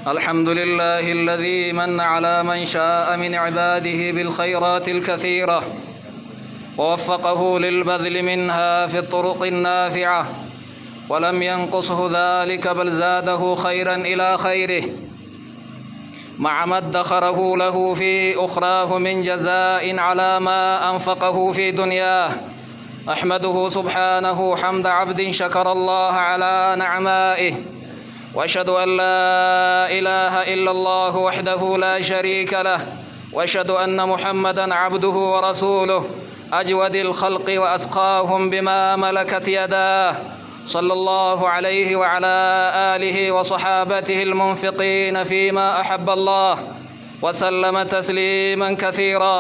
الحمد لله الذي من على من شاء من عباده بالخيرات الكثيرة ووفقه للبذل منها في الطرق النافعة، ولم ينقصه ذلك بل زاده خيرا إلى خيره مع ما ادخره له في أخراه من جزاء على ما أنفقه في دنياه. أحمده سبحانه حمد عبد شكر الله على نعمائه، وأشهد أن لا إله إلا الله وحده لا شريك له، وأشهد أن محمدًا عبده ورسوله أجود الخلق وأسقاهم بما ملكت يداه، صلى الله عليه وعلى آله وصحابته المنفقين فيما أحب الله وسلم تسليما كثيرا.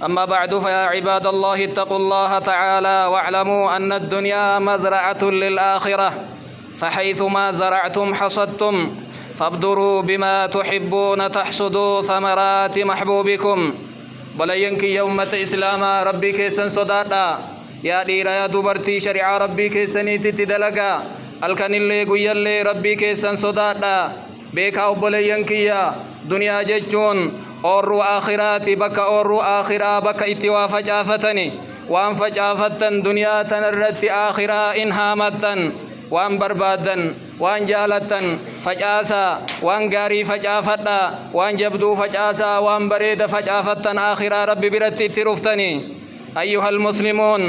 أما بعد فيا عباد الله اتقوا الله تعالى واعلموا أن الدنيا مزرعة للآخرة، فحيثما زرعتم حصدتم، فابدروا بما تحبون تحصدوا ثمرات محبوبكم. بلينك يومة إسلام ربي كيسن صدادا يا ديرا يا دبرتي شريعة ربي كيسني تتدلقا الكن اللي قوي اللي ربي كيسن صدادا بيكا بلينك يا دنيا ججون أورو آخراتي بك أورو آخرا بك اتوا فجافتني وان فجافتن دنيا تنرت آخرا إنهامتن وان بربادن وان جالتن فجاسا وان غاري فجافتا وان جبدو فجاسا وان بريد فجافتن آخرا ربي برتي ترفتني. أيها المسلمون،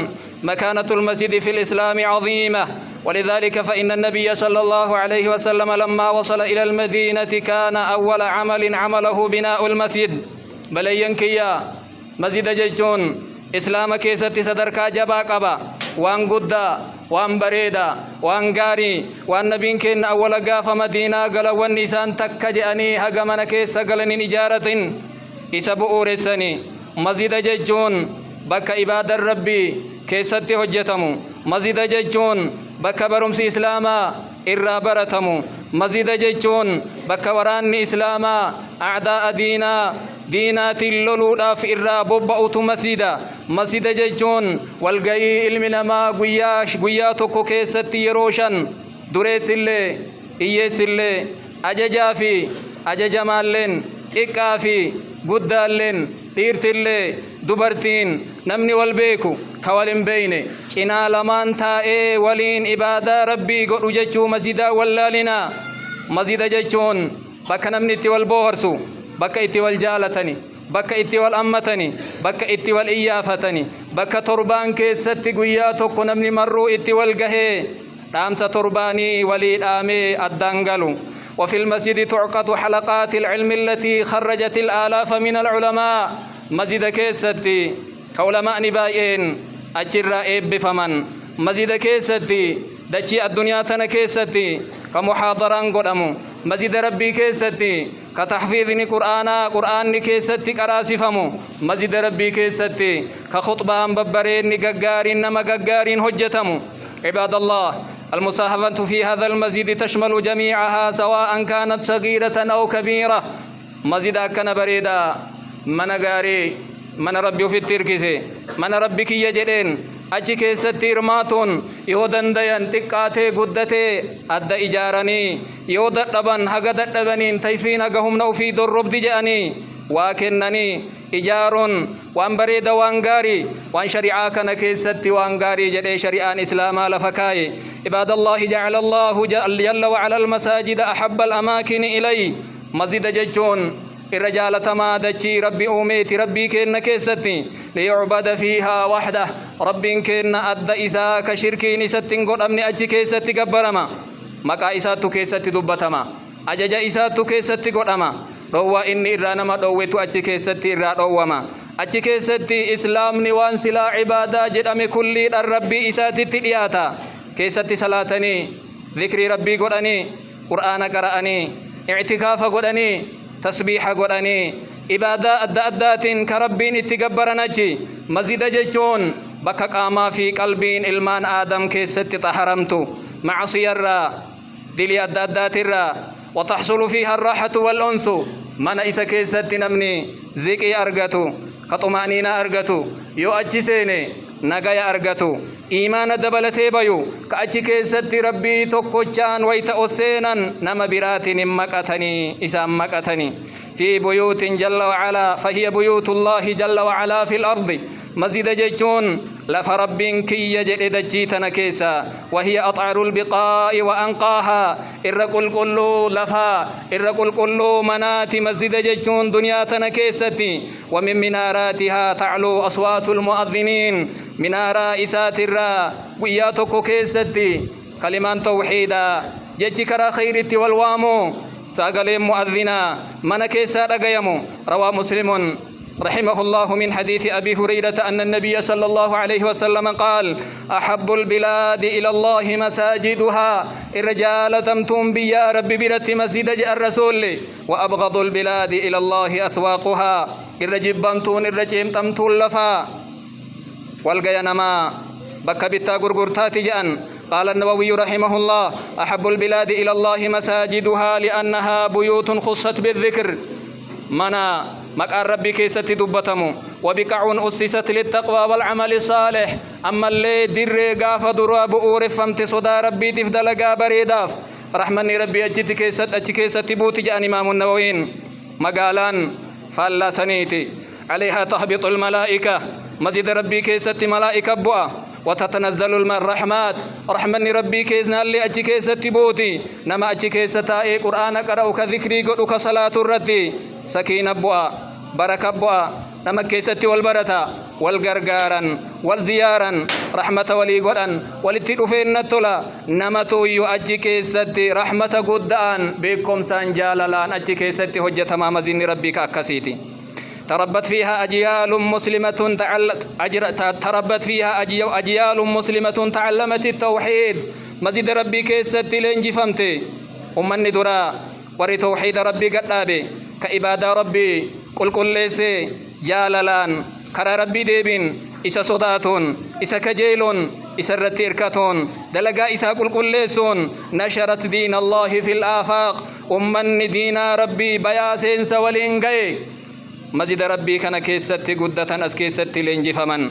مكانة المسجد في الإسلام عظيمة، ولذلك فإن النبي صلى الله عليه وسلم لما وصل إلى المدينة كان أول عمل عمله بناء المسجد. بلينكيا مسجد جيجون إسلام كيست صدركا جبا قبا وان قدا وان بريدا وان غاري وان نبين كن أول قاف مدينة قلوان نسان تكجأني هقمنا كيس قلن إجارة إسابو أورسني. مسجد جيجون بك عباد ربي كيست هجتمو، مسجد جيجون بك برمس إسلاما إرى برتمو، مسجد جيجون بك وران إسلاما أعداء دينات اللولودا في إرى ببعوت مسجد جيجون والقاي علمنا ما قياتك كيست يروشن دريس اللي إيس اللي أججا مالين إكافي قدالين dhiirtillee dubartiin namni wal beeku ka walin beeyne cinaa lamaan taa'ee waliin ibaadaa rabbii godhu jechuu masjidaa wallaalinaa. Masjida jechuun bakka namni itti wal booharsu, bakka itti wal jaalatani, bakka itti wal ammatani, bakka itti wal iyyafatani, bakka torbaan keessatti guyyaa tokko namni marruu itti wal gahee dhaamsa torbaanii walii dhaamee addaan galu. وفي المسجد تعقد حلقات العلم التي خرجت الآلاف من العلماء. مسجد كيستي كعلماء نبايين أجر بفمن مسجد كيستي دچي الدنيا تنا كيستي كمحاضران قدمو مسجد ربي كيستي كتحفيظ قرآن كيستي كراسفمو مسجد ربي كيستي كخطبان ببرين نغغارين نمغغارين حجتمو. عباد الله، المصاحبة في هذا المسجد تشمل جميعها سواء كانت صغيرة أو كبيرة. مسجد كان بريدا من غاري من ربي في التركيز من ربك يجدين أجي كيست إرماتون يودن ديان تكاتي قدتي أدى إجارني يودت لبن هقدت لبنين تيفين هقهم نوفي درب دجاني واكنني إجارون وان بريد وان غاري وان شريعة كان كيست وان غاري جدي شريعان إسلاما لفكاي. عباد الله، جعل الله جل وعلا المساجد أحب الأماكن إلي. مسجد ججون الرجال تمادتي ربي أوميتي ربي كن كيستي ليعبد فيها وحده ربي كن أدى إساك شركين ستين قد أمني أجي كيستي قبرما مكا إساتو كيستي دبتما أجج إساتو كيستي قد أما روى إني إرانما دويتو أجي كيستي إران روما أجي كيستي إسلام نوان سلا عبادة جدام كل الربي إساتي تلياتا كيستي صلاتني ذكري ربي قدني قرآن قرأني اعتكاف قدني تسبيح قراني إبادة أدات كربين اتقبرناجي. مسجد جيجون بك قاما في قلبين إلمان آدم كيست طهرمتو معصي الرا دلي أدات الرا وتحصل فيها الراحة والأنس. من إسا كيست نمني زيكي أرغتو كطمانينا أرغتو يو أجي سيني نجايا أرجتو إيمان دبلتي بيو كأشكي ست ربي تكوشان ويتأسينا نما برات مكتني إسام مكتني في بيوت جل وعلا فهي بيوت الله جل وعلا في الأرض مسجد جيتون لفرب كي يجد دجيتنا كيسا وهي أطعر البقاء وأنقاها إرقل كلو لفا إرقل كلو منات مسجد جيتون دنياتنا كيستي ومن مناراتها تعلو أصوات المؤذنين منارة إسات الرا وياتك كيستي كلمان توحيدا جيتي كرا خيرتي والوامو ساقل مؤذنا من كيسا رقيمو روى مسلم رحمه الله من حديث أبي هريرة أن النبي صلى الله عليه وسلم قال أحب البلاد إلى الله مساجدها الرجال تمتم بيا رب برت مسجد الرسول وأبغض البلاد إلى الله أسواقها الرجبانتون الرجيم تمتون لفا والقينما بك بتا غرغرتات جأن قال النووي رحمه الله أحب البلاد إلى الله مساجدها لأنها بيوت خصت بالذكر منا مكان ربي كيستي دبتمو وبقع أسست للتقوى والعمل الصالح أما اللي در غاف دروا بؤور فمت صدا ربي تفدل غابريداف رحمني ربي أجت كيست بوتي جاء إمام النووين مقالان فلا سنيتي عليها تهبط الملائكة مسجد ربي كيست ملائكة بؤ وتتنزل الرحمات رحمني ربي كيزنا اللي أجي كيست بوتي نما أجي كيستا إيه قرآن قرأو كذكري قدوك صلاة الردي سكينة بؤ بركة بؤ نما كيست والبرتا والغرغارا والزيارا رحمة ولي قرآن ولتدفين نتولا نما تويو أجي كيست رحمة قدآن بكم سانجالالان أجي كيست حجة تمام زين ربي كأكسيتي تربت فيها أجيال مسلمة تربت فيها أجيال مسلمة تعلمت التوحيد مسجد ربي كيست لنجي فمتي أمني درا وري توحيد ربي قرابي كإبادة ربي قل ليسي جاللان كرا ربي ديبين إسا صداتون إسا كجيلون إسا رتيركتون دلقا إسا قل ليسون نشرت دين الله في الآفاق أمني دين ربي بياسين سوالين مسجد ربي كان كيستي قدة أس كيستي لنجفمن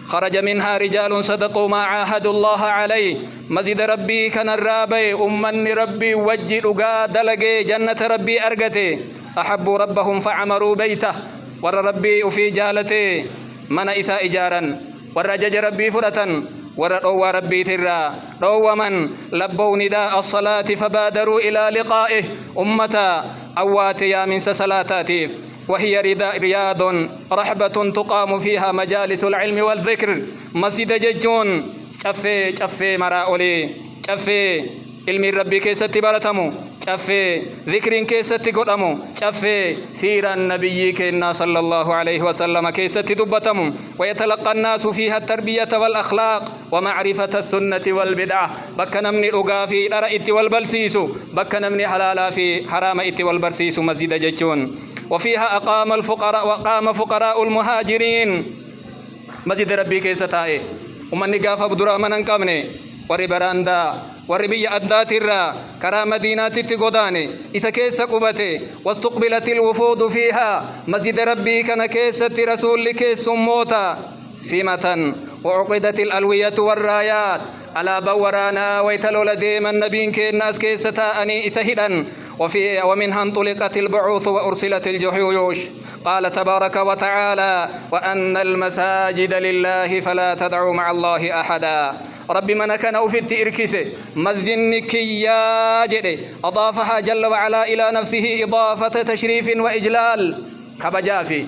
خرج منها رجال صدقوا ما عاهدوا الله عليه مسجد ربي كان الرابي أمني ربي وجي لقا دلقي جنة ربي أرقتي أحبوا ربهم فعمروا بيته ور ربي في جالتي من إساء إجارا ور جج ربي فرة ور ربي ترى رو من لبوا نداء الصلاة فبادروا إلى لقائه أمتا أواتيا من سلاتاتيف وهي رياض رحبة تقام فيها مجالس العلم والذكر مسجد ججون شفي مراؤلي شفي علم ربي كيستي برتمو شفي ذكر كيستي قدمو شفي سير النبي كينا صلى الله عليه وسلم كيستي دبتمو ويتلقى الناس فيها التربية والأخلاق ومعرفة السنة والبدعة بكنا من الأغافي لرأيت والبلسيس بكنا من حلالا في حرام إت والبرسيس مسجد ججون وفيها أقام فقراء المهاجرين مسجد ربي كيستاي ومن نقاف بدرا من انقمني وري براندا وري بي أدات الرا كرا مدينات تقوداني إسا كيس قبتي واستقبلت الوفود فيها مسجد ربي كان كيست رسول كيس موتا سمة وعقدت الألوية والرايات على بورانا ويتلول ديما النبي كالناس كيستا أني إسهدا ومنها انطلقت البعوث وأرسلت الجيوش قال تبارك وتعالى وأن المساجد لله فلا تدعوا مع الله أحدا ربي من كان في التئركس مسجد نكيا جدي أضافها جل وعلا إلى نفسه إضافة تشريف وإجلال كبجافي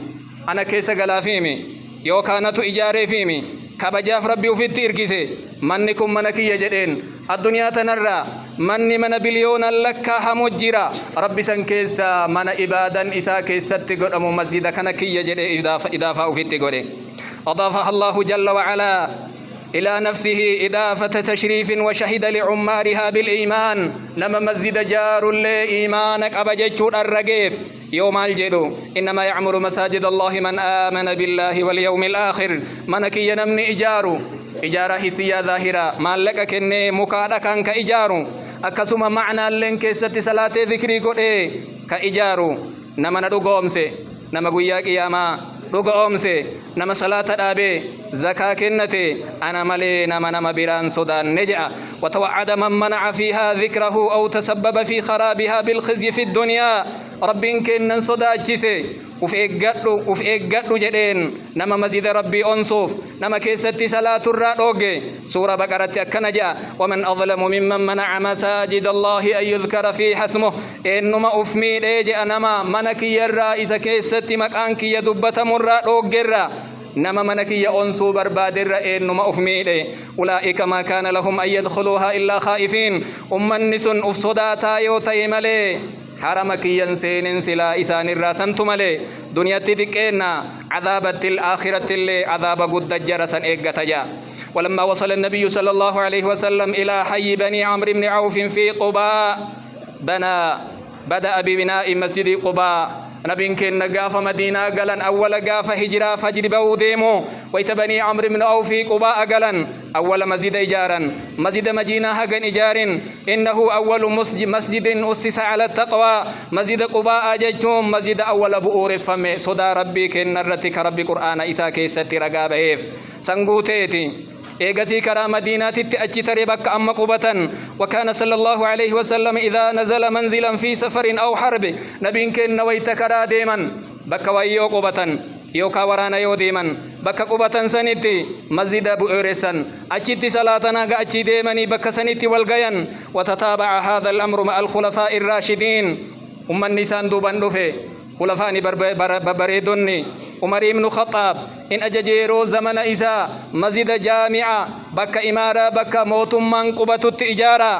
أنا كيس قلافيمي يو كانت إجاري فيمي كبجاف ربي في التئركس منكم منكي يجدين الدنيا تنرى من بليون لك همجرا ربي سنكيسا من إبادا إسا كيست قدام مسجد كنكي يجد إضافة في التقري أضافها الله جل وعلا إلى نفسه إضافة تشريف وشهد لعمارها بالإيمان لما مسجد جار لإيمانك أبججور الرقيف يوم الجدو إنما يعمر مساجد الله من آمن بالله واليوم الآخر منكي ينمني إجارة حسية ظاهرة مالك كني مكادا كان كإجارو أكسما معنى لنك ست صلاة ذكري قد كإجارو نما ندو قومسي نما قويا قياما دو قومسي نما صلاة دابي زكاة كنتي أنا ملي نما بران سودان نجأ وتوعد من منع فيها ذكره أو تسبب في خرابها بالخزي في الدنيا ربين كنن صدا جسي وفي إيقادو جدين نما مزيد ربي أنصوف نما كيستي صلاة الرادوغي سورة بقرة أكنجا ومن أظلم ممن منع مساجد الله أن يذكر فيها اسمه إنما أفميد إيجي أنما منكي يرى إذا كيستي مكانكي يدبت مرادوغي نما منكي أنصو بربادر إنما أفميد أولئك ما كان لهم أن يدخلوها إلا خائفين أمنس أفصداتا يوتي ملي حرمك ينسين سلا إسان الراسن تملي دنيا تدكينا عذابت الآخرة اللي عذاب قد جرسا إيقتجا ولما وصل النبي صلى الله عليه وسلم إلى حي بني عمرو بن عوف في قباء بدأ ببناء مسجد قباء نبين كن قاف مدينة قلن أول قاف هجرة فجر بوديمو ويتبني عمرو بن عوف قباء قلن أول مسجد إجارا مسجد مدينة هجن إجار إنه أول مسجد أسس على التقوى مسجد قباء ججوم مسجد أول بؤور فم صدى ربي كن رتك ربي قرآن إسا كيست رقابه سنقوتيتي إيغسي كرا مدينة تأجي بك أم قبة وكان صلى الله عليه وسلم إذا نزل منزلا في سفر أو حرب نبين كن نويت كرا ديما بك ويو قبة يوكا ورانا يو ديما بك قبة سنتي مسجد بؤرسا أجيت صلاتنا أجي ديماني بك سنتي والغيان وتتابع هذا الأمر مع الخلفاء الراشدين النسان دوبان دوفي خلفاني بربريدوني عمر بن الخطاب إن أججيرو زمن إسا مسجد جامعة بك إمارة بك موتم من قبة التجارة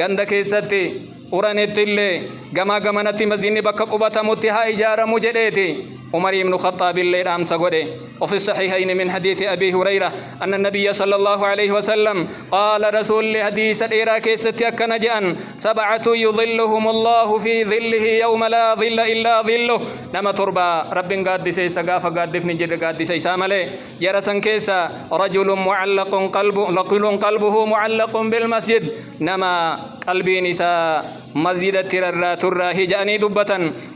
غندك ستي أورانت اللي غمنتي مسجد بك قبة متها إجارة مجدتي عمر بن الخطاب اللي أمس قده وفي الصحيحين من حديث أبي هريرة أن النبي صلى الله عليه وسلم قال رسول حديث الإراك ستيك نجأن 7 يظلهم الله في ظله يوم لا ظل إلا ظله نما تربى رب قادسي سقاف قادفني جد قادسي ساملي جرسا كيسا رجل قلبه معلق بالمسجد نما قلبي نساء مسجد ترى هجاني دبة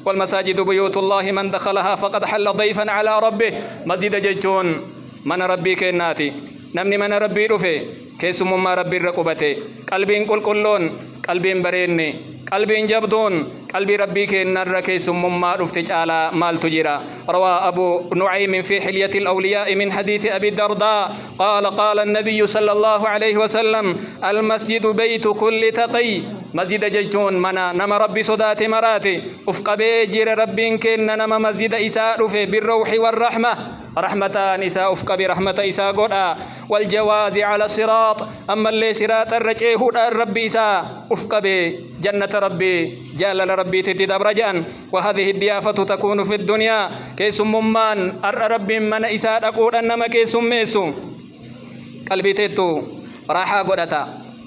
والمساجد بيوت الله من دخلها فقد حل ضيفا على ربه مسجد ججون من ربي كناتي نمني من ربي رفي كيسم ما ربي رقبتي قلبين كلون قلبين بريني قلبين جبدون قلبي ربي كنر كيسم ما رفتج على مال تجرا روى أبو نعيم في حلية الأولياء من حديث أبي الدرداء قال النبي صلى الله عليه وسلم المسجد بيت كل تقي مسجد ججون منا نما ربي صدات مراتي افق بيجر ربين كن نما مسجد إساء رفي بالروح والرحمة رحمة نساء افق برحمة إساء قرأ والجواز على الصراط أما اللي صراط الرجيه ربي إساء افق بجنة ربي جلال ربي تدبرجان وهذه الضيافة تكون في الدنيا كيسم من ربي من إساء أقول أنما كيسم ميسو قلبي تيتو راحة قدتا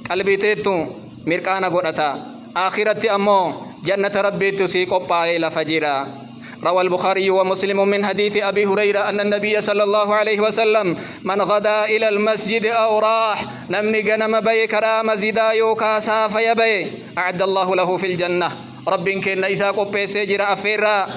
قلبي تيتو مرقانا قدتا آخرة أمو جنة ربي تسيق قبائل لفجيرا روى البخاري ومسلم من حديث أبي هريرة أن النبي صلى الله عليه وسلم من غدا إلى المسجد أو راح نمني جنم بي كرام زدا يوكا ساف يبي أعد الله له في الجنة رب كن إسا قبي سجر أفيرا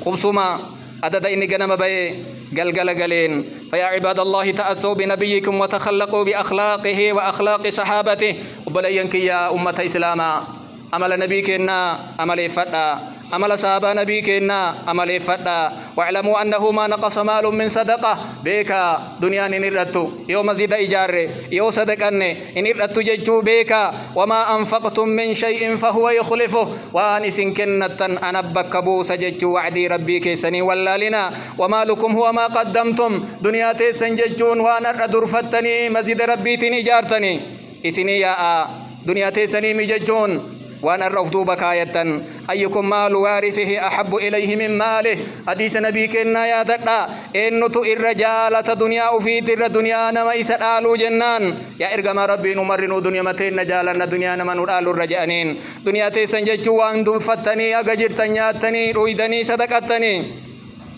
قبسما أدد إني جنم بي قلقلين فيا عباد الله تأسوا بنبيكم وتخلقوا بأخلاقه وأخلاق صحابته وبلينك يا أمة إسلاما أمل نبيكنا أمل فتا أمل صحابة نبيكنا أمل فتا واعلموا أنه ما نقص مال من صدقة بيكا دنيا نردتو يوم زيد إجار يو صدقني نردتو ججو بيكا وما أنفقتم من شيء فهو يخلفه وانس كنة أنا بكبو سججو وعدي ربي كيسني ولا لنا وما لكم هو ما قدمتم دنيا تيسن ججون وانا درفتني مزيد ربي تنجارتني إسني يا دنيا تيسني مججون وانا الرفض بكاية أيكم مال وارثه أحب إليه من ماله حديث نبي كنا يا دقا إنه الرجالة دنيا أفيت الدنيا نما يسألوا جنان يا إرقام ربي نمرنو دنيا متين نجالنا دنيا نما نرالوا الرجانين دنيا تيسن ججوان دون فتني أغجر تنياتني رويدني صدقتني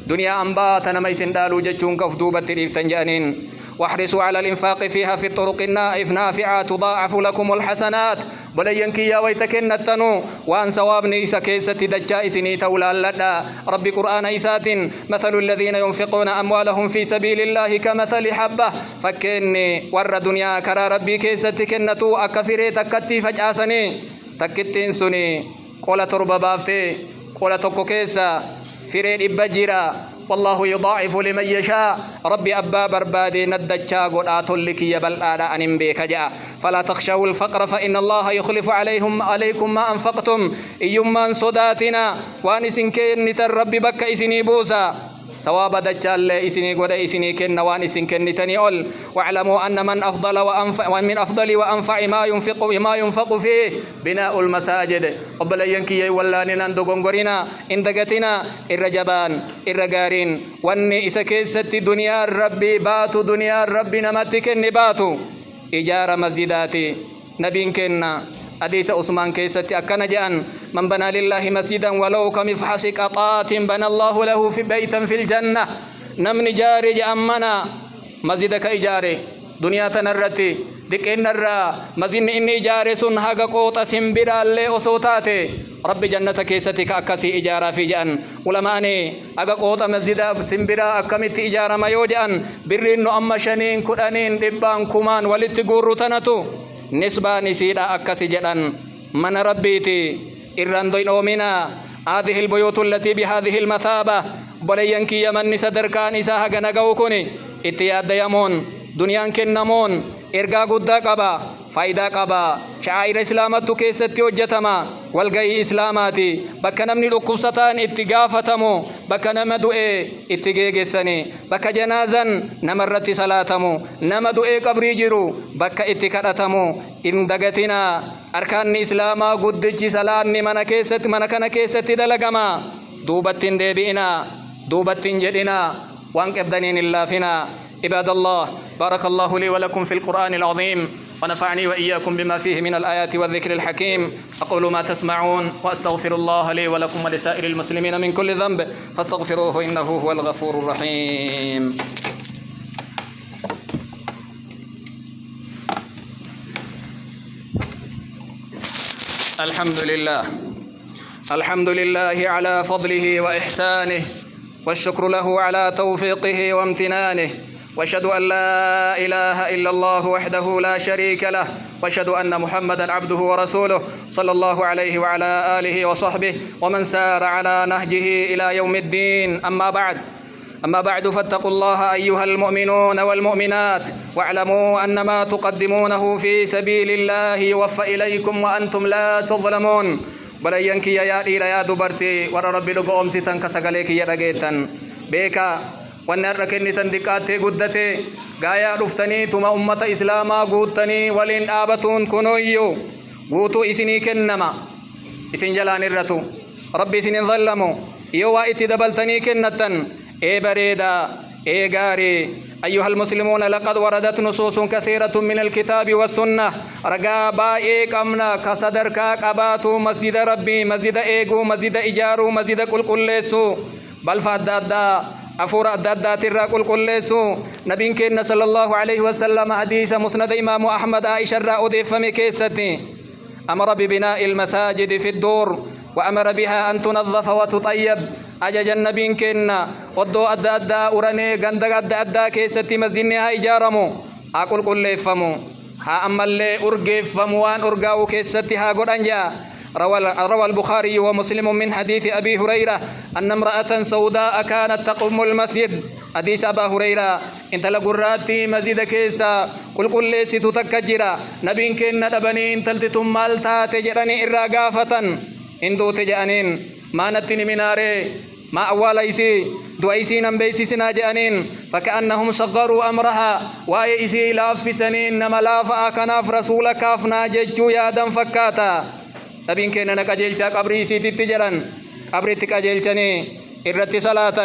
دنيا أنبات نما يسندالو جتشون كفدوبة الإفتن جانين واحرصوا على الإنفاق فيها في الطرق النافعة تضاعف لكم الحسنات بلينك يا ويتكن التنو وأن سوابني سكيسة دجائسني تولا لدى رب قرآن إيسات مثل الذين ينفقون أموالهم في سبيل الله كمثل حبة فكني ور دنيا كرا ربي كيسة كنتو أكفري تكتي فجأسني تكتين سني قول تربة بافتي قول تكو كيسة فريد إبجيرا والله يضاعف لمن يشاء ربي أبا بربادي ندجا قل آتلك يبل آلا أنم بيك جاء فلا تخشوا الفقر فإن الله يخلف عليكم ما أنفقتم إيما صداتنا وانسن كين نتر ربي بك إسني بوسا سواب دجال إسني قد إسني كن وانسن كن تنيول واعلموا أن من أفضل وأنفع ما ينفق فيه بناء المساجد قبل ينكي والله نندو غنغرنا اندغتنا الرجبان الرغارين واني إسكيست دنيا ربي باتو دنيا ربي نمتكن باتو إجارة مسجداتي نبين كنا حديث عثمان كيستي أكن جان من بنى لله مسجدا ولو كمفحص قطات بنى الله له في بيتا في الجنة نمن جاري جأمنا مسجدك إجاري دنيا تنرتي دكين الرا مزين إني جاري سن حق قوت سنبرا اللي أصوتاتي رب جنة كيستك أكسي إجارة في جان علماني حق قوت مسجد سنبرا أكمت إجارة ما يوجان برين أما شنين كرانين دبان كمان ولتقور تنتو نسبة نسيرة أكسي جدًا من ربيتي إرندين أومنا هذه البيوت التي بهذه المثابة بلينكي يمن سدركان إساها غنغوكني اتياد يمون دنيان كنمون إرقا قد قبا فايدة قبا شعائر إسلامات كيستي وجتما والغي إسلاماتي بك نمني لقبستان اتقافتمو بك نمدو اتقاقسني بك جنازا نمرت صلاتمو نمدو قبري جرو بك اتكارتمو إن دقتنا أركان إسلاما قدجي سلان من كان كيستي دلقما دوبتين ديبئنا دوبتين جدنا وانك ابدنين الله فينا عباد الله بارك الله لي ولكم في القرآن العظيم ونفعني وإياكم بما فيه من الآيات والذكر الحكيم أقول ما تسمعون وأستغفر الله لي ولكم ولسائر المسلمين من كل ذنب فاستغفروه إنه هو الغفور الرحيم الحمد لله على فضله وإحسانه والشكر له على توفيقه وامتنانه واشهد أن لا إله إلا الله وحده لا شريك له واشهد أن محمدا عبده ورسوله صلى الله عليه وعلى آله وصحبه ومن سار على نهجه إلى يوم الدين أما بعد فاتقوا الله أيها المؤمنون والمؤمنات واعلموا أن ما تقدمونه في سبيل الله يوفى إليكم وأنتم لا تظلمون بلينك يا يا دبرتي ورا ربي لقوم ستن كسغليك يا رغيتن بيكا ونر كنيتن دقاتي قدتي غايا رفتني ثم أمة إسلاما قوتني ولين آبتون كنويو قوتو إسني كنما إسن جلان الرتو ربي إسن ظلمو يوا إتدبلتني كنتن بريدا غاري أيها المسلمون لقد وردت نصوص كثيرة من الكتاب والسنة رقابا أمنا كصدركا قباتو مسجد ربي مسجد إيقو مسجد إجارو مسجد كل ليسو بل فادادا أفور أدادا ترى كل ليسو نبي كنا صلى الله عليه وسلم حديث مسند إمام أحمد عائشة رأودي فمكيستي أمر ببناء المساجد في الدور وأمر بها أن تنظف وتطيب أجج النبي كنا ودو أدادا أراني غندق أدادا كيستي مزينها إجارمو أقول كل ليفمو ها أما اللي أرقفمو وان أرقاو كيستي ها قرانجا روى البخاري ومسلم من حديث أبي هريرة أن امرأة سوداء كانت تقوم المسجد حديث أبا هريرة انت لقراتي مسجد كيسا كل ليسي تتكجرا نبين كنا دبني انت لتتم مالتا تجرني إراغافة اندو تجأنين ما نتني مناري ما أوليسي دويسي نمبيسي سناجأنين فكأنهم صغروا أمرها وإيسي لاف سنين نما لافا كناف رسولك أفنا ججو يادا فكاتا تبين كنا نكجلچا قبري سيتي تجران قبري تكجلچني إرتي صلاة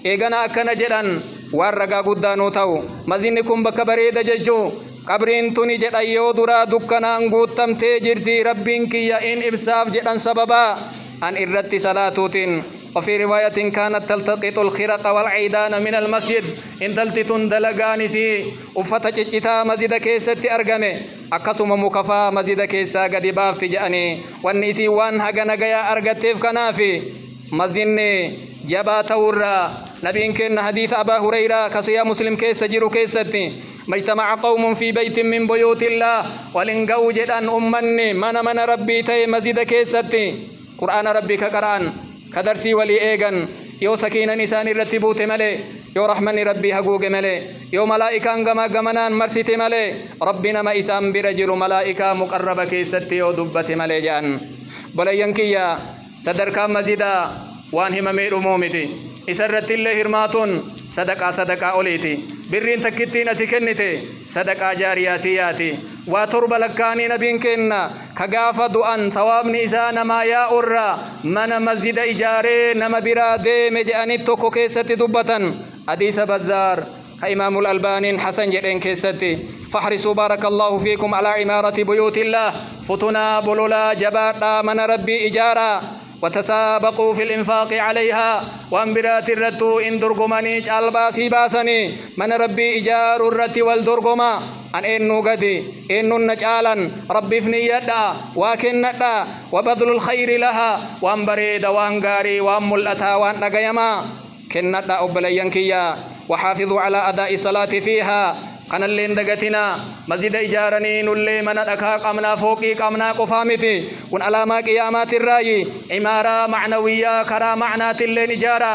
إيغانا أكنا جران warraga guddanu taw mazinnikum bakka bareeda jejjo قبرين توني جد أيو درا دكنا نقوتم تجرتي ربين كي إن إبساف جدن سببا أن إرتي صلاتوتين. وفي رواية كانت تلتقط الخرق والعيدان من المسجد إن تلتتن دلقانسي وفتجتا مسجد كيست أرقمي أكسم مكفا مسجد كيسا قد بافت جأني والنسي وان هقنا قيا أرقتف كنافي مسجدني جبا تورا نبي كن حديث أبا هريرة كسيا مسلم كيس جيرو كيستي ما اجتمع قوم في بيت من بيوت الله ولنقو جدان أمني من ربي تي مسجد كيستي قرآن ربي كقرآن كدرسي ولي إيغان يو سكينة نسان الرتبوت ملي يو رحمن ربي هقوق ملي يو ملائكة انقما قمنان مرسيت ملي ربنا ما إسام برجل ملائكة مقربة كيستي يو دبت ملي جان بلينكيا صدر كام مزيدا وان هممي أمومتي إسرت الله هرماتون صدقا أوليتي برين تكتين أتكنتي صدقا جاريا سياتي وترب لكاني نبين كنا كغافة دؤان ثوابني إسان ما يا أرى من مسجد إجاري نما برادي مجاني توكو كيستي دبتا حديث بزار كإمام الألباني حسن جرين كيستي فاحرصوا بارك الله فيكم على عمارة بيوت الله فتنا بلولا جبارا من ربي إجارا وتسابقوا في الإنفاق عليها وأنبرات الرتو إن درقماني الباسي باسني من ربي إجار الرت والدرقما أن إنو قدي إنو نجالا ربي فني يدا واكن ندا وبذل الخير لها وأنبريد وأنقاري وأملأتا وأنقيما كن ندا أبلينكيا وحافظوا على أداء الصلاة فيها كان اللين دقتنا مسجد إجارني نولي من الأكاق أمنا فوقي أمنا قفامتي ون علامة قيامات الرأي إمارة معنوية كرا معنات اللين إجارة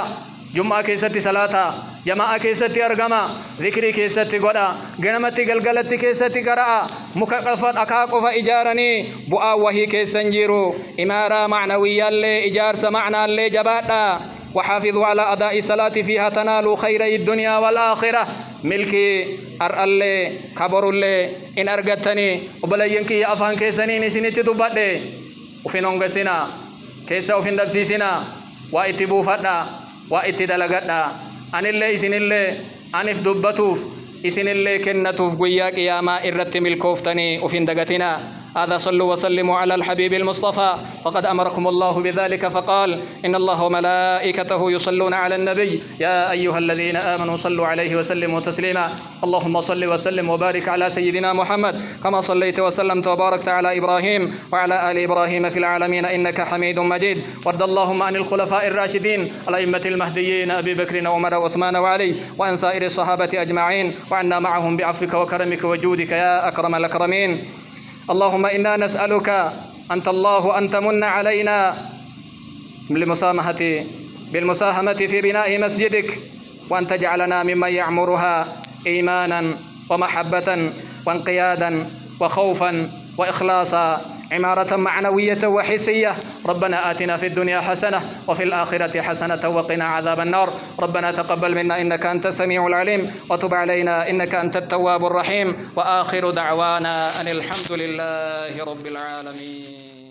جمعة كيستي صلاة جماعة كيستي أرقما ذكري كيستي قدا قنمتي قلقلتي كيستي قراء مكاقفت أكاق فإجارني بؤا وهي كيسنجيرو إمارة معنوية اللي إجار سمعنا اللي جباتا وحافظوا على أداء الصلاة فيها تنالوا خيري الدنيا والآخرة ملكي أرألي كبرولي إن أرغتني وبلينكي أفان كيساني نسينيتي تبادي وفي نونغسنا كيسا وفي ندبسيسنا وإتبو فتنا وإتدلغتنا أن اللي إسن اللي أنف دبتوف إسن اللي كنتوف قويا قياما إرت ملكوفتني وفي ندقتنا. هذا صلوا وسلموا على الحبيب المصطفى فقد أمركم الله بذلك فقال إن الله وملائكته يصلون على النبي يا أيها الذين آمنوا صلوا عليه وسلموا تسليما. اللهم صل وسلم وبارك على سيدنا محمد كما صليت وسلمت وباركت على إبراهيم وعلى آل إبراهيم في العالمين إنك حميد مجيد. وارض اللهم عن الخلفاء الراشدين الأئمة المهديين أبي بكر وعمر وعثمان وعلي وعن سائر الصحابة أجمعين وعنا معهم بعفوك وكرمك وجودك يا أكرم الأكرمين. اللهم إنا نسألك أنت الله أن تمن علينا بالمساهمة في بناء مسجدك وأن تجعلنا ممن يعمرها إيمانا ومحبة وانقيادا وخوفا وإخلاصا عمارة معنوية وحسية. ربنا آتنا في الدنيا حسنة وفي الآخرة حسنة وقنا عذاب النار. ربنا تقبل منا إنك أنت السميع العليم وتب علينا إنك أنت التواب الرحيم. وآخر دعوانا أن الحمد لله رب العالمين.